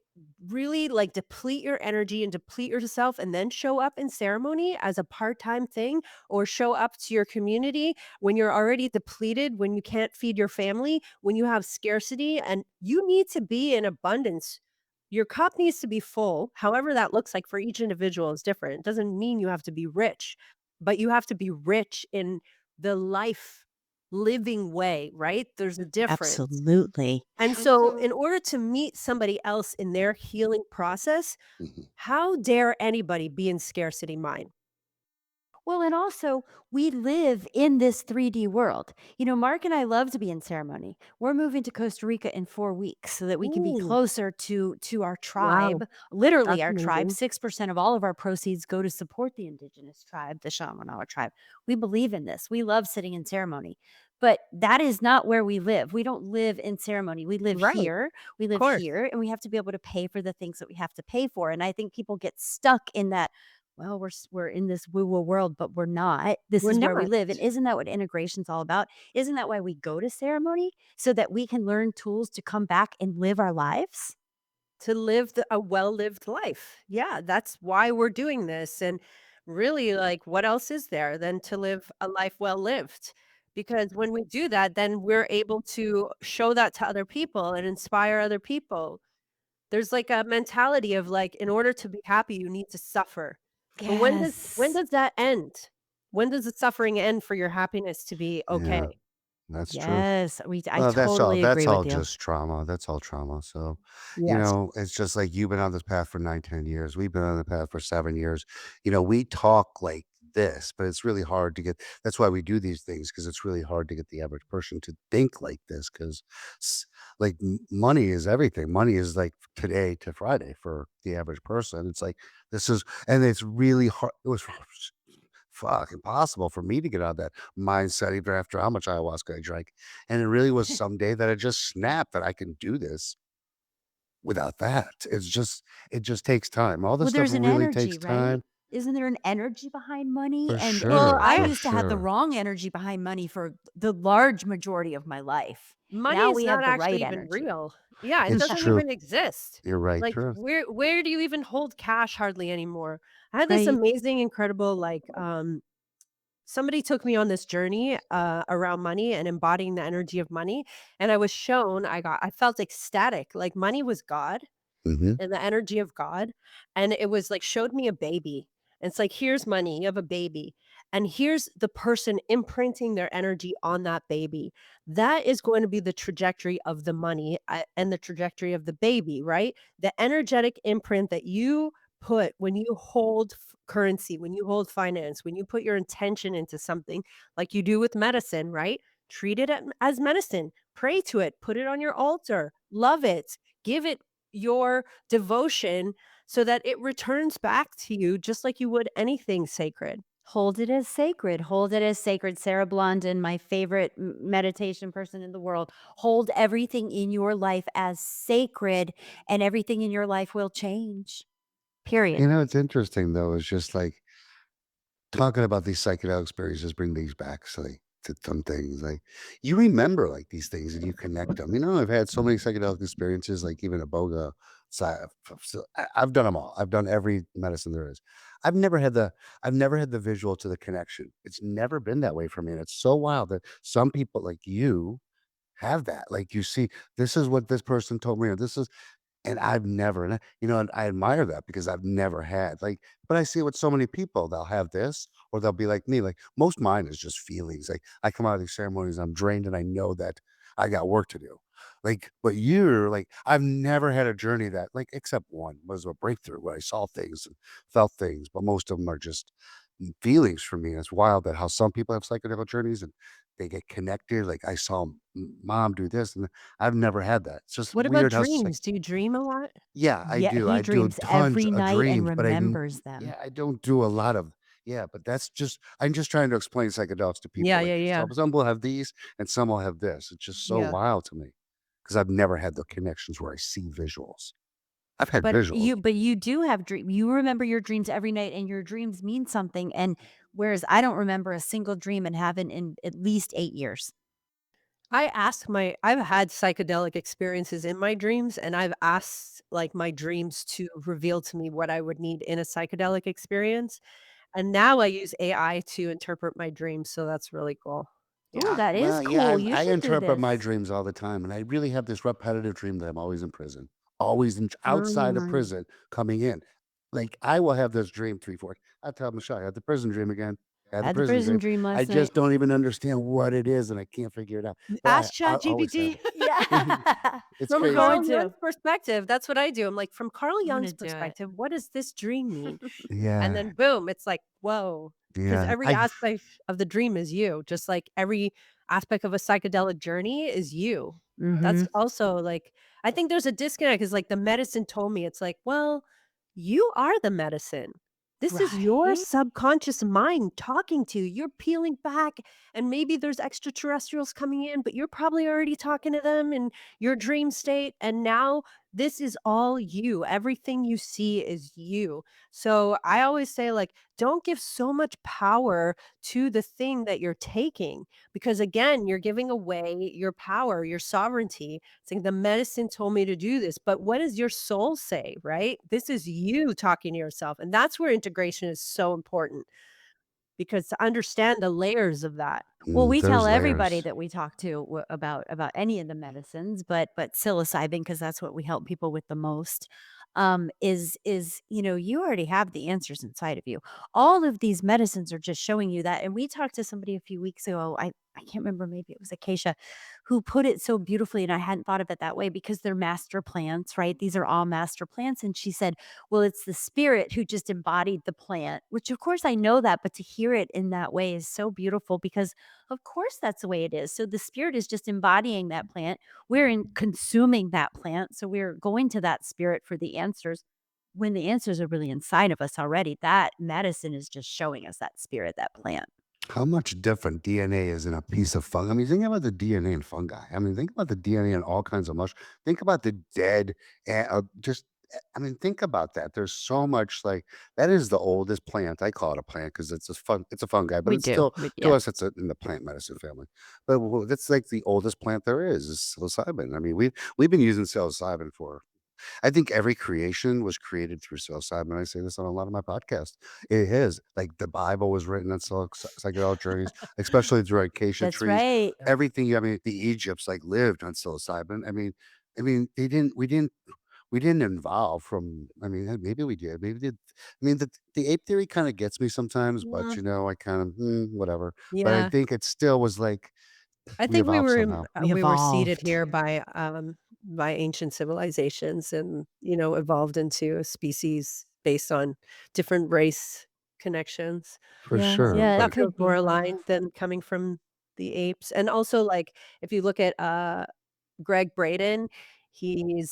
Speaker 3: really like deplete your energy and deplete yourself and then show up in ceremony as a part-time thing, or show up to your community when you're already depleted, when you can't feed your family, when you have scarcity and you need to be in abundance. Your cup needs to be full. However that looks like for each individual is different. It doesn't mean you have to be rich, but you have to be rich in the life living way, right? There's a difference.
Speaker 2: Absolutely.
Speaker 3: And so, in order to meet somebody else in their healing process,
Speaker 1: Mhm.
Speaker 3: how dare anybody be in scarcity mind?
Speaker 2: Well, and also we live in this 3D world. Mark and I love to be in ceremony. We're moving to Costa Rica in 4 weeks so that we can be
Speaker 3: Ooh,
Speaker 2: closer to our
Speaker 3: wow,
Speaker 2: tribe, literally
Speaker 3: that's
Speaker 2: our tribe.
Speaker 3: amazing.
Speaker 2: 6% of all of our proceeds go to support the indigenous tribe, the Shamanala tribe. We believe in this. We love sitting in ceremony. But that is not where we live. We don't live in ceremony. We live
Speaker 3: Right,
Speaker 2: here. We
Speaker 3: of
Speaker 2: live
Speaker 3: course.
Speaker 2: here and we have to be able to pay for the things that we have to pay for. And I think people get stuck in that, well, we're in this woo-woo world, but we're not. This
Speaker 3: We're
Speaker 2: is where we
Speaker 3: not.
Speaker 2: live, and isn't that what integration's all about? Isn't that why we go to ceremony? So that we can learn tools to come back and live our lives?
Speaker 3: To live a well-lived life. Yeah, that's why we're doing this, and really, like, what else is there than to live a life well lived? Because when we do that, then we're able to show that to other people and inspire other people. There's, like, a mentality of, like, in order to be happy, you need to suffer. But when
Speaker 2: Yes.
Speaker 3: does that end? When does the suffering end for your happiness to be
Speaker 1: Yeah,
Speaker 3: okay?
Speaker 1: that's true.
Speaker 2: Yes, I
Speaker 1: Well,
Speaker 2: totally
Speaker 1: that's
Speaker 2: agree
Speaker 1: all
Speaker 2: with you.
Speaker 1: just trauma, that's all trauma, so,
Speaker 3: Yes.
Speaker 1: it's just like you've been on this path for 9, 10 years, we've been on the path for 7 years. We talk like this, but it's really hard to get that's why we do these things because it's really hard to get the average person to think like this 'cause like, m money is everything. Money is like today to Friday for the average person. It's like, this is and it's really hard it was fuck impossible for me to get out of that mindset even after how much ayahuasca I drank. And it really was someday that I just snapped that I can do this without that. It just takes time. All this
Speaker 2: Well,
Speaker 1: stuff
Speaker 2: there's an
Speaker 1: really takes
Speaker 2: energy, right?
Speaker 1: time.
Speaker 2: Isn't there an energy behind money?
Speaker 1: For
Speaker 3: Well,
Speaker 1: sure,
Speaker 2: I
Speaker 1: for
Speaker 3: I
Speaker 2: used to have the
Speaker 1: sure.
Speaker 2: wrong energy behind money for the large majority of my life.
Speaker 3: money
Speaker 2: Now
Speaker 3: is
Speaker 2: we
Speaker 3: not
Speaker 2: have the
Speaker 3: actually
Speaker 2: right
Speaker 3: even
Speaker 2: energy.
Speaker 3: real. Yeah, it
Speaker 1: It's
Speaker 3: doesn't
Speaker 1: true.
Speaker 3: even exist.
Speaker 1: You're right,
Speaker 3: Like,
Speaker 1: truth.
Speaker 3: where do you even hold cash hardly anymore? I had this
Speaker 2: Right.
Speaker 3: amazing, incredible, like, somebody took me on this journey, around money and embodying the energy of money, and I felt ecstatic, like money was God
Speaker 1: Mhm.
Speaker 3: and the energy of God, and it was like showed me a baby. And it's like, here's money, you have a baby, and here's the person imprinting their energy on that baby. That is going to be the trajectory of the money and the trajectory of the baby, right? The energetic imprint that you put when you hold currency, when you hold finance, when you put your intention into something like you do with medicine, right? Treat it as medicine, pray to it, put it on your altar, love it, give it your devotion so that it returns back to you just like you would anything sacred.
Speaker 2: Hold it as sacred. Hold it as sacred. Sarah Blondin, my favorite meditation person in the world. Hold everything in your life as sacred, and everything in your life will change. Period.
Speaker 1: It's interesting though, it's just like talking about these psychedelic experiences bring these back, so, like, to some things, like, you remember, like, these things and you connect them. I've had so many psychedelic experiences, like, even iboga, so I've done them all. I've done every medicine there is. I've never had the I've never had the visual to the connection. It's never been that way for me, and it's so wild that some people like you have that. Like, you see, "This is what this person told me," or, "This is" and I've never and I admire that because I've never had, like but I see it with so many people, they'll have this or they'll be like me, like, most mine is just feelings, like, I come out of these ceremonies, I'm drained, and I know that I got work to do. Like, but you're like, I've never had a journey that like, except one was a breakthrough where I saw things and felt things, but most of them are just feelings for me. It's wild that how some people have psychedelic journeys and they get connected, like, I saw mom do this, and I've never had that. It's just
Speaker 3: What about
Speaker 1: weird how
Speaker 3: dreams? Do you dream a lot?
Speaker 1: yeah, I
Speaker 2: Yeah,
Speaker 1: do.
Speaker 2: he
Speaker 1: I do
Speaker 2: dreams
Speaker 1: tons
Speaker 2: every
Speaker 1: of
Speaker 2: night and
Speaker 1: dreams, but
Speaker 2: remembers them.
Speaker 1: I don't do a lot of yeah, but that's just I'm just trying to explain psychedelics to people,
Speaker 3: Yeah,
Speaker 1: like,
Speaker 3: yeah, yeah.
Speaker 1: some will have these and some will have this. It's just so
Speaker 3: Yeah.
Speaker 1: wild to me because 'cause I've never had the connections where I see visuals. I've had
Speaker 2: But
Speaker 1: visuals.
Speaker 2: you do have dream you remember your dreams every night, and your dreams mean something, and whereas I don't remember a single dream and haven't in at least 8 years.
Speaker 3: I've had psychedelic experiences in my dreams, and I've asked, like, my dreams to reveal to me what I would need in a psychedelic experience, and now I use AI to interpret my dreams, so that's really cool.
Speaker 2: Ooh,
Speaker 3: Yeah.
Speaker 2: that is
Speaker 1: Well, yeah,
Speaker 2: cool. You
Speaker 1: I
Speaker 2: should do
Speaker 1: interpret my
Speaker 2: this.
Speaker 1: dreams all the time, and I really have this repetitive dream that I'm always in prison, always in outside of
Speaker 3: Mm.
Speaker 1: prison, coming in. Like, I will have this dream 3, 4 I tell Michelle, "I had the prison dream again. I had the
Speaker 2: Had the
Speaker 1: prison
Speaker 2: prison
Speaker 1: dream."
Speaker 2: dream
Speaker 1: I
Speaker 2: last night.
Speaker 1: just don't even understand what it is, and I can't figure it out, but
Speaker 3: Ask
Speaker 1: I always have
Speaker 3: ChatGPT.
Speaker 1: it.
Speaker 2: Yeah.
Speaker 1: It's
Speaker 3: From
Speaker 2: We're going
Speaker 1: crazy.
Speaker 3: Carl
Speaker 2: to.
Speaker 3: Jung's perspective, that's what I do. I'm like, "From Carl
Speaker 2: I'm gonna
Speaker 3: Jung's
Speaker 2: do it.
Speaker 3: perspective, what does this dream mean?" And
Speaker 1: Yeah,
Speaker 3: then boom, it's like, whoa, because
Speaker 1: yeah.
Speaker 3: every aspect of the dream is you, just like every aspect of a psychedelic journey is you. That's
Speaker 2: Mhm.
Speaker 3: also like I think there's a disconnect. Because like the medicine told me, it's like, well, you are the medicine. This is your
Speaker 2: Right?
Speaker 3: subconscious mind talking to you. You're peeling back, and maybe there's extraterrestrials coming in, but you're probably already talking to them in your dream state. And now this is all you. Everything you see is you. So I always say, like, don't give so much power to the thing that you're taking because, again, you're giving away your power, your sovereignty. It's like the medicine told me to do this, but what does your soul say, right? This is you talking to yourself. And that's where integration is so important because to understand the layers of that.
Speaker 2: Well, we tell
Speaker 1: There's
Speaker 2: everybody
Speaker 1: layers.
Speaker 2: that we talk to about any of the medicines, but psilocybin, because that's what we help people with the most, is you already have the answers inside of you. All of these medicines are just showing you that. And we talked to somebody a few weeks ago. I can't remember, maybe it was Acacia, who put it so beautifully, and I hadn't thought of it that way because they're master plants, right? These are all master plants, and she said, well, it's the spirit who just embodied the plant, which of course I know that, but to hear it in that way is so beautiful because of course that's the way it is. So the spirit is just embodying that plant. We're consuming that plant. So we're going to that spirit for the answers when the answers are really inside of us already. That medicine is just showing us that spirit, that plant.
Speaker 1: How much different DNA is in a piece of fungi? I mean, think about the DNA in fungi. I mean, think about the DNA in all kinds of mushrooms. Think about the dead, I mean, think about that. There's so much like that is the oldest plant. I call it a plant because it's a fungi, but
Speaker 2: We
Speaker 1: it's
Speaker 2: do.
Speaker 1: still to
Speaker 2: Yeah.
Speaker 1: us in the plant medicine family. But that's like the oldest plant there is psilocybin. I mean, we've been using psilocybin for I think every creation was created through psilocybin. I say this on a lot of my podcasts. It is like the Bible was written on psychedelic journeys, especially through acacia
Speaker 2: That's
Speaker 1: trees.
Speaker 2: right.
Speaker 1: Everything. I mean, the Egypts like lived on psilocybin. They didn't. We didn't evolve from. I mean, maybe we did. Maybe did. I mean, the ape theory kind of gets me sometimes, but
Speaker 3: Mm,
Speaker 1: I kind of whatever. But I
Speaker 3: yeah.
Speaker 1: think it still was like
Speaker 3: I
Speaker 1: we
Speaker 3: think
Speaker 1: evolved somehow.
Speaker 2: We
Speaker 3: we were seeded
Speaker 2: evolved.
Speaker 3: here by ancient civilizations and, evolved into a species based on different race connections.
Speaker 1: For
Speaker 2: Yeah.
Speaker 1: sure,
Speaker 2: Yeah. It
Speaker 3: That
Speaker 1: but
Speaker 3: feels
Speaker 2: could
Speaker 3: more
Speaker 2: be.
Speaker 3: aligned than coming from the apes. And also, like, if you look at, Greg Braden, he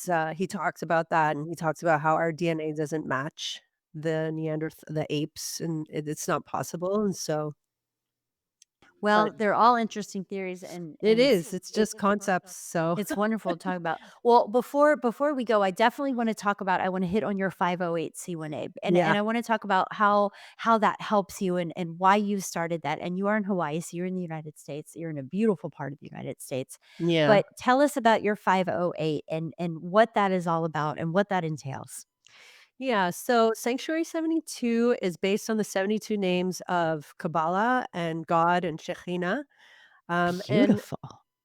Speaker 3: talks about that, and he talks about how our DNA doesn't match the apes, and it's not possible, and so but
Speaker 2: Well, they're all interesting theories
Speaker 3: it is, it's
Speaker 2: it
Speaker 3: just concepts, so
Speaker 2: it's wonderful to talk about. Well, before we go, I definitely wanna talk about I wanna hit on your 508(c)(1) and
Speaker 3: yeah,
Speaker 2: I wanna talk about how that helps you and why you started that, and you are in Hawaii, so you're in the United States, you're in a beautiful part of the United States.
Speaker 3: yeah.
Speaker 2: But tell us about your 508 and what that is all about and what that entails.
Speaker 3: Yeah, so Sanctuary 72 is based on the 72 names of Kabbalah and God and Shekhinah, and
Speaker 2: Beautiful.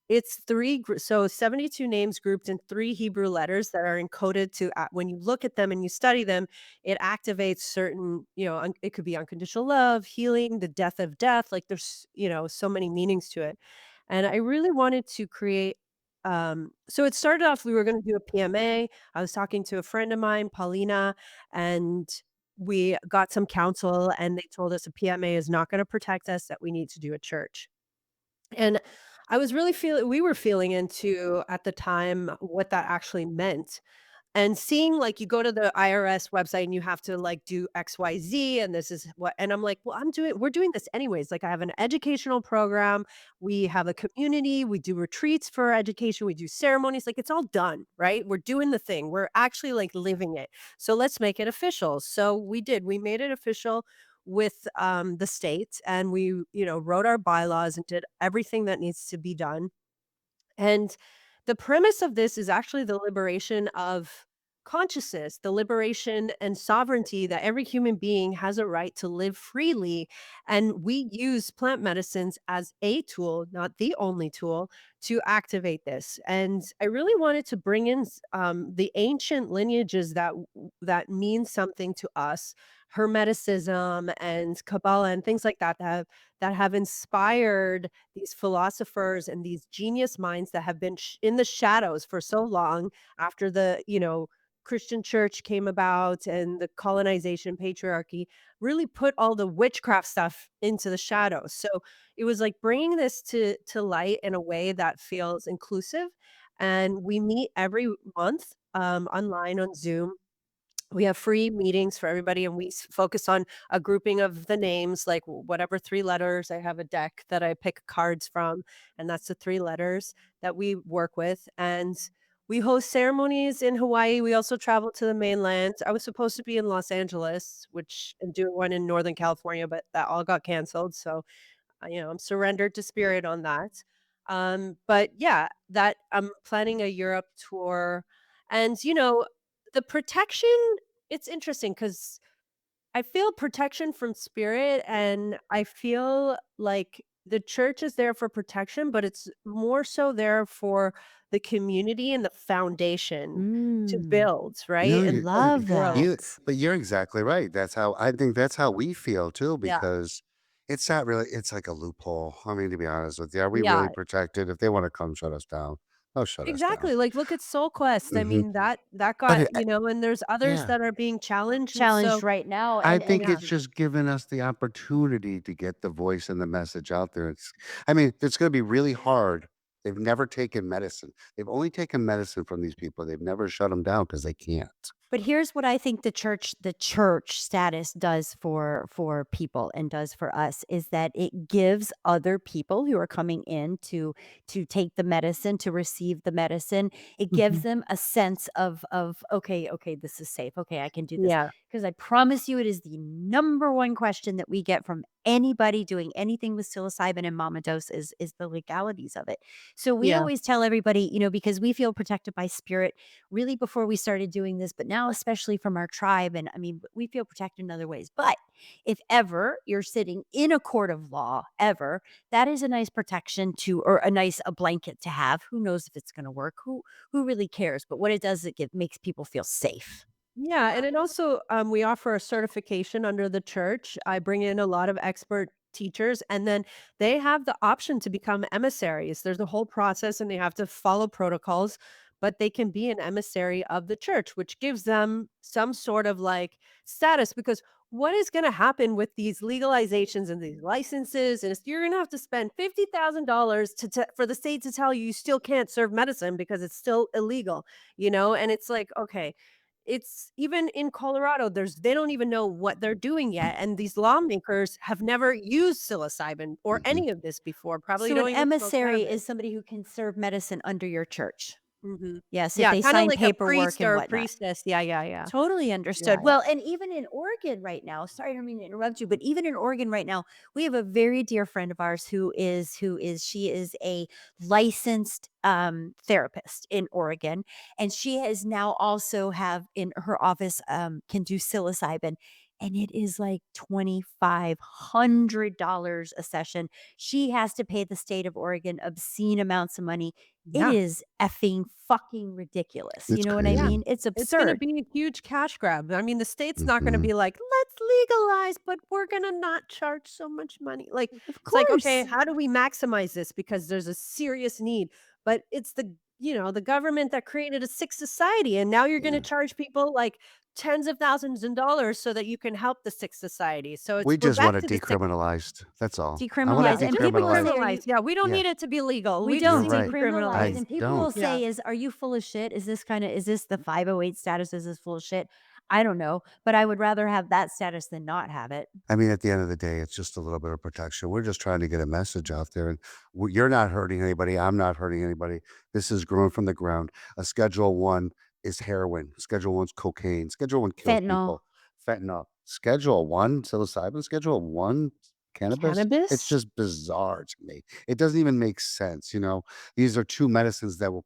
Speaker 3: it's 72 names grouped in 3 Hebrew letters that are encoded to when you look at them and you study them, it activates certain, it could be unconditional love, healing, the death of death, like, there's, so many meanings to it. And I really wanted to create so it started off we were gonna do a PMA. I was talking to a friend of mine, Paulina, and we got some counsel, and they told us a PMA is not gonna protect us, that we need to do a church. And I was really feeling we were feeling into, at the time, what that actually meant. And seeing, like, you go to the IRS website and you have to, like, do XYZ, and this is what and I'm like, "Well, we're doing this anyways." Like, I have an educational program, we have a community, we do retreats for education, we do ceremonies, like, it's all done, right? We're doing the thing, we're actually, like, living it. So let's make it official. So we did, we made it official with, the state, and we, wrote our bylaws and did everything that needs to be done. And the premise of this is actually the liberation of consciousness, the liberation and sovereignty that every human being has a right to live freely. And we use plant medicines as a tool, not the only tool, to activate this. And I really wanted to bring in the ancient lineages that mean something to us, Hermeticism and Kabbalah and things like that have inspired these philosophers and these genius minds that have been in the shadows for so long after Christian church came about and the colonization patriarchy really put all the witchcraft stuff into the shadows. So it was like bringing this to light in a way that feels inclusive. And we meet every month online on Zoom. We have free meetings for everybody, and we focus on a grouping of the names, like whatever 3 letters. I have a deck that I pick cards from, and that's the 3 letters that we work with. And we host ceremonies in Hawaii. We also travel to the mainland. I was supposed to be in Los Angeles, which and doing one in Northern California, but that all got canceled. So I'm surrendered to spirit on that. But yeah, that I'm planning a Europe tour. And the protection, it's interesting because I feel protection from spirit, and I feel like the church is there for protection, but it's more so there for the community and the foundation to
Speaker 2: Mm,
Speaker 3: build, right?
Speaker 1: No,
Speaker 3: And
Speaker 2: love
Speaker 3: grow.
Speaker 1: you
Speaker 2: that.
Speaker 1: but you're exactly right. That's how I think that's how we feel too,
Speaker 3: Yeah.
Speaker 1: because it's not really it's like a loophole. I mean, to be honest with you, are we really
Speaker 3: Yeah.
Speaker 1: protected? If they want to come shut us down, they'll shut us down.
Speaker 3: Exactly, like, look at Soul Quest, I
Speaker 1: Mhm.
Speaker 3: mean, that
Speaker 1: But
Speaker 3: got and there's others
Speaker 1: yeah.
Speaker 3: that are being challenged, and
Speaker 2: Challenged
Speaker 3: so
Speaker 2: right now,
Speaker 1: I
Speaker 2: and
Speaker 1: think
Speaker 3: yeah,
Speaker 1: it's just given us the opportunity to get the voice and the message out there. I mean, it's gonna be really hard. They've never taken medicine. They've only taken medicine from these people. They've never shut them down because they can't.
Speaker 2: but here's what I think the church status does for people and does for us is that it gives other people who are coming in to take the medicine, to receive the medicine, it gives
Speaker 3: mhm,
Speaker 2: them a sense of okay, okay, this is safe. Okay, I can do this.
Speaker 3: yeah,
Speaker 2: Because I promise you it is the number one question that we get from anybody doing anything with psilocybin and mama dose is the legalities of it. So we
Speaker 3: yeah,
Speaker 2: always tell everybody, because we feel protected by spirit really before we started doing this, but now especially from our tribe. And I mean, we feel protected in other ways. But if ever you're sitting in a court of law, ever, that is a nice protection to, or a blanket to have. Who knows if it's going to work? Who really cares? But what it does, makes people feel safe.
Speaker 3: yeah, and it also, we offer a certification under the church. I bring in a lot of expert teachers, and then they have the option to become emissaries. There's a whole process, and they have to follow protocols, but they can be an emissary of the church, which gives them some sort of, like, status because what is gonna happen with these legalizations and these licenses, and you're gonna have to spend $50,000 for the state to tell you you still can't serve medicine because it's still illegal, and it's like, okay, it's even in Colorado, they don't even know what they're doing yet, and these lawmakers have never used psilocybin or
Speaker 1: Mhm.
Speaker 3: any of this before, probably
Speaker 2: So an
Speaker 3: don't even smoke
Speaker 2: emissary
Speaker 3: cannabis.
Speaker 2: is somebody who can serve medicine under your church.
Speaker 3: Mhm.
Speaker 2: Yes, if
Speaker 3: Yeah,
Speaker 2: they
Speaker 3: kinda
Speaker 2: sign
Speaker 3: like a
Speaker 2: paperwork
Speaker 3: priest
Speaker 2: and
Speaker 3: or a
Speaker 2: whatnot.
Speaker 3: priestess. Yeah, yeah, yeah.
Speaker 2: Totally
Speaker 3: Yeah,
Speaker 2: understood.
Speaker 3: yeah.
Speaker 2: Well, and even in Oregon right now, sorry, I don't mean to interrupt you, but even in Oregon right now, we have a very dear friend of ours she is a licensed therapist in Oregon, and she has now also have in her office can do psilocybin. And it is like $2,500 a session. She has to pay the state of Oregon obscene amounts of money. It
Speaker 3: Yeah.
Speaker 2: is effing fucking ridiculous. You
Speaker 1: It's
Speaker 2: know what I
Speaker 3: Yeah.
Speaker 1: crazy.
Speaker 2: mean? It's
Speaker 3: It's gonna
Speaker 2: absurd.
Speaker 3: be a huge cash grab. I mean, the state's not gonna
Speaker 1: Mhm.
Speaker 3: be like, "Let's legalize, but we're gonna not charge so much money." Like,
Speaker 2: Of
Speaker 3: it's like, "Okay,
Speaker 2: course.
Speaker 3: how do we maximize this?" Because there's a serious need, but it's the government that created a sick society, and now you're gonna
Speaker 1: Yeah.
Speaker 3: charge people, like, tens of thousands of dollars so that you can help the sick society. So
Speaker 1: We
Speaker 3: we're
Speaker 1: just want
Speaker 3: back
Speaker 1: it
Speaker 3: to the sick.
Speaker 1: decriminalized. That's all. I want
Speaker 3: Yeah,
Speaker 1: it
Speaker 2: Decriminalized, and
Speaker 3: just
Speaker 2: people will say,
Speaker 1: decriminalized.
Speaker 2: "Are you?"
Speaker 3: decriminalize. Yeah, we don't
Speaker 1: Yeah,
Speaker 3: need it to be legal.
Speaker 2: We
Speaker 3: We just
Speaker 1: you're
Speaker 2: don't
Speaker 3: need it
Speaker 1: right.
Speaker 2: decriminalize,
Speaker 3: decriminalized.
Speaker 1: I
Speaker 2: and people will
Speaker 1: don't.
Speaker 3: Yeah.
Speaker 2: say, "Are you full of shit? Is this the 508 status? Is this full of shit?" I don't know, but I would rather have that status than not have it.
Speaker 1: I mean, at the end of the day, it's just a little bit of protection. We're just trying to get a message out there, and you're not hurting anybody. I'm not hurting anybody. This is growing from the ground. A Schedule One is heroin. Schedule One's cocaine. Schedule One kills
Speaker 2: Fentanyl.
Speaker 1: people. Fentanyl. Schedule One psilocybin. Schedule One. Cannabis, it's
Speaker 3: Cannabis?
Speaker 1: just bizarre to me. It doesn't even make sense, you know? These are 2 medicines that will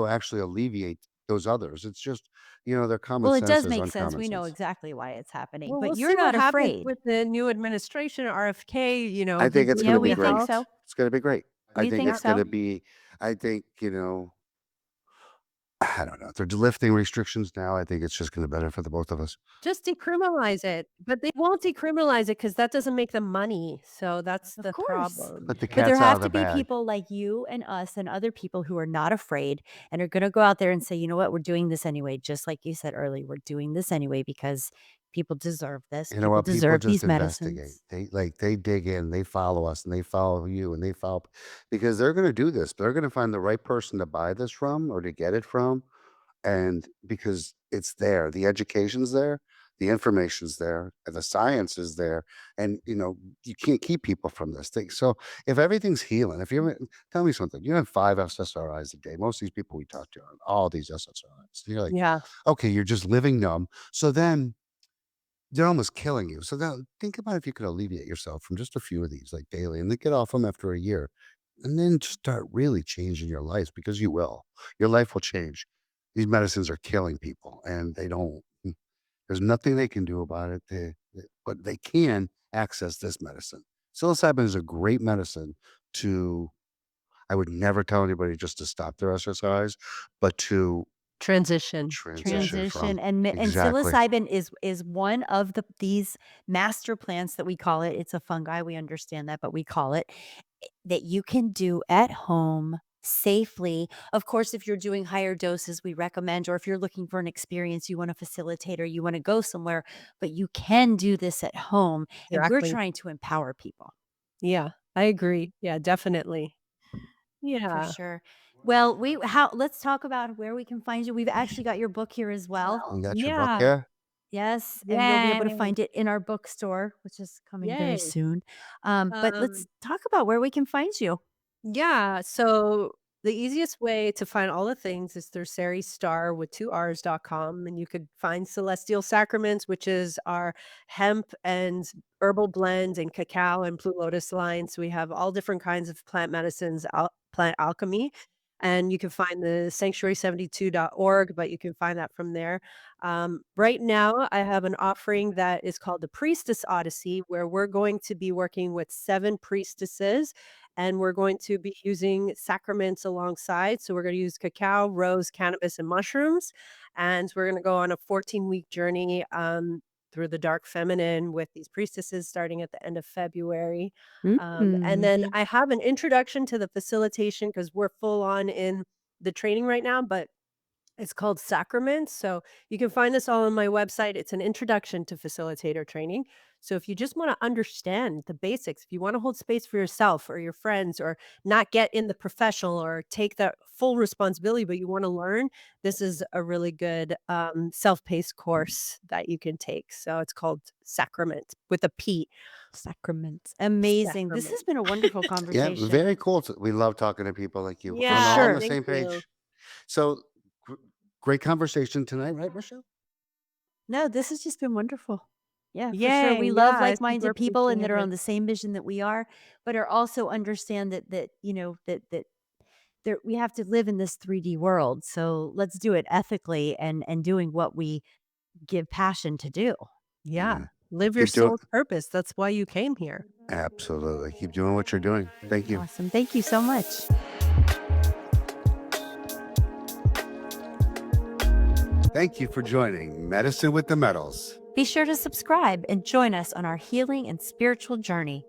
Speaker 1: actually alleviate those others. It's just, you know, their common
Speaker 2: Well, it
Speaker 1: sense
Speaker 2: does
Speaker 1: is
Speaker 2: make sense.
Speaker 1: uncommon
Speaker 2: We know
Speaker 1: sense.
Speaker 2: exactly why it's happening,
Speaker 3: Well,
Speaker 2: but
Speaker 3: we'll
Speaker 2: you're
Speaker 3: see what
Speaker 2: not
Speaker 3: happens
Speaker 2: afraid.
Speaker 3: with the new administration, RFK,
Speaker 1: I
Speaker 3: be
Speaker 1: think it's
Speaker 2: Yeah,
Speaker 1: gonna
Speaker 3: breathing
Speaker 1: be
Speaker 2: we
Speaker 3: it
Speaker 2: think
Speaker 1: great.
Speaker 3: out.
Speaker 2: so.
Speaker 1: It's gonna be great. I
Speaker 2: We
Speaker 1: think
Speaker 2: think
Speaker 3: Yeah.
Speaker 1: it's gonna
Speaker 2: so.
Speaker 1: be I think, you know, I don't know. They're lifting restrictions now. I think it's just gonna benefit the both of us.
Speaker 3: Just decriminalize it, but they won't decriminalize it because that doesn't make them money, so that's
Speaker 2: Of
Speaker 3: the
Speaker 2: course.
Speaker 3: problem.
Speaker 1: But the
Speaker 2: But there
Speaker 1: cat's out
Speaker 2: have
Speaker 1: of
Speaker 2: to
Speaker 1: the
Speaker 2: be
Speaker 1: bag.
Speaker 2: people like you and us and other people who are not afraid and are going to go out there and say, you know what, we're doing this anyway. Just like you said earlier, we're doing this anyway because people deserve this.
Speaker 1: You know
Speaker 2: People
Speaker 1: what? People
Speaker 2: deserve
Speaker 1: just
Speaker 2: these
Speaker 1: investigate.
Speaker 2: medicines.
Speaker 1: They dig in, they follow us, and they follow you, and they follow because they're gonna do this. They're gonna find the right person to buy this from or to get it from, and because it's there, the education's there, the information's there, and the science is there, and, you know, you can't keep people from this thing. So, if everything's healing, if you tell me something, you have 5 SSRIs a day. Most of these people we talk to are on all these SSRIs. You're like,
Speaker 3: Yeah.
Speaker 1: "Okay, you're just living numb." So then they're almost killing you. So now think about if you could alleviate yourself from just a few of these, like, daily, and then get off them after a year, and then start really changing your life because you will. Your life will change. These medicines are killing people, and they don't there's nothing they can do about it, but they can access this medicine. Psilocybin is a great medicine to I would never tell anybody just to stop their SSRIs, but to
Speaker 3: Transition. Yeah.
Speaker 1: transition
Speaker 2: Transition
Speaker 1: from.
Speaker 2: and
Speaker 1: Exactly.
Speaker 2: psilocybin is one of these master plants that we call it. It's a fungi, we understand that, but we call it that you can do at home safely. Of course, if you're doing higher doses, we recommend, or if you're looking for an experience, you want a facilitator, you want to go somewhere, but you can do this at home. And we're
Speaker 3: Exactly.
Speaker 2: trying to empower people.
Speaker 3: Yeah, I agree. Yeah, definitely.
Speaker 2: For
Speaker 3: Yeah.
Speaker 2: sure. Well, let's talk about where we can find you. We've actually got your book here as well.
Speaker 1: You got your book
Speaker 3: Yeah.
Speaker 1: here?
Speaker 2: Yes, and you'll be able to
Speaker 3: Yay.
Speaker 2: find it in our bookstore, which is coming very
Speaker 3: Yay.
Speaker 2: soon. But let's
Speaker 3: Um
Speaker 2: talk about where we can find you.
Speaker 3: Yeah, so the easiest way to find all the things is through Sari Starr with 2 Rs.com, and you could find Celestial Sacraments, which is our hemp and herbal blend and cacao and blue lotus lines. We have all different kinds of plant medicines, plant alchemy, and you can find the sanctuary72.org, but you can find that from there. Right now, I have an offering that is called the Priestess Odyssey, where we're going to be working with 7 priestesses and we're going to be using sacraments alongside. So we're going to use cacao, rose, cannabis, and mushrooms, and we're going to go on a 14-week journey through the dark feminine with these priestesses starting at the end of February. And
Speaker 2: Mm.
Speaker 3: then I have an introduction to the facilitation because we're full on in the training right now, but it's called Sacraments, so you can find this all on my website. It's an introduction to facilitator training. So if you just wanna understand the basics, if you wanna hold space for yourself or your friends or not get in the professional or take that full responsibility, but you wanna learn, this is a really good, self-paced course that you can take. So it's called Sacrament with a P.
Speaker 2: Sacraments. Amazing. This has
Speaker 3: Sacrament.
Speaker 2: been a wonderful
Speaker 1: Yeah,
Speaker 2: conversation.
Speaker 1: very cool. We love talking to people like you.
Speaker 2: For
Speaker 1: We're all on
Speaker 3: Yeah,
Speaker 1: the
Speaker 2: sure.
Speaker 3: thank
Speaker 1: same
Speaker 3: you.
Speaker 1: page. So, gr great conversation tonight, right, Michelle?
Speaker 2: No, this has just been wonderful. Yeah, for sure.
Speaker 3: Yay,
Speaker 2: We love
Speaker 3: yeah, I super
Speaker 2: like-minded people and that
Speaker 3: appreciate
Speaker 2: are on
Speaker 3: it.
Speaker 2: the same vision that we are, but are also understand that there we have to live in this 3D world. So let's do it ethically and doing what we give passion to do.
Speaker 3: Yeah,
Speaker 1: Yeah.
Speaker 3: live your
Speaker 1: Keep doing
Speaker 3: soul's purpose. That's why you came here.
Speaker 1: absolutely. Keep doing what you're doing. Thank you.
Speaker 2: Awesome. Thank you so much.
Speaker 1: Thank you for joining Medicine with the Metals.
Speaker 2: Be sure to subscribe and join us on our healing and spiritual journey.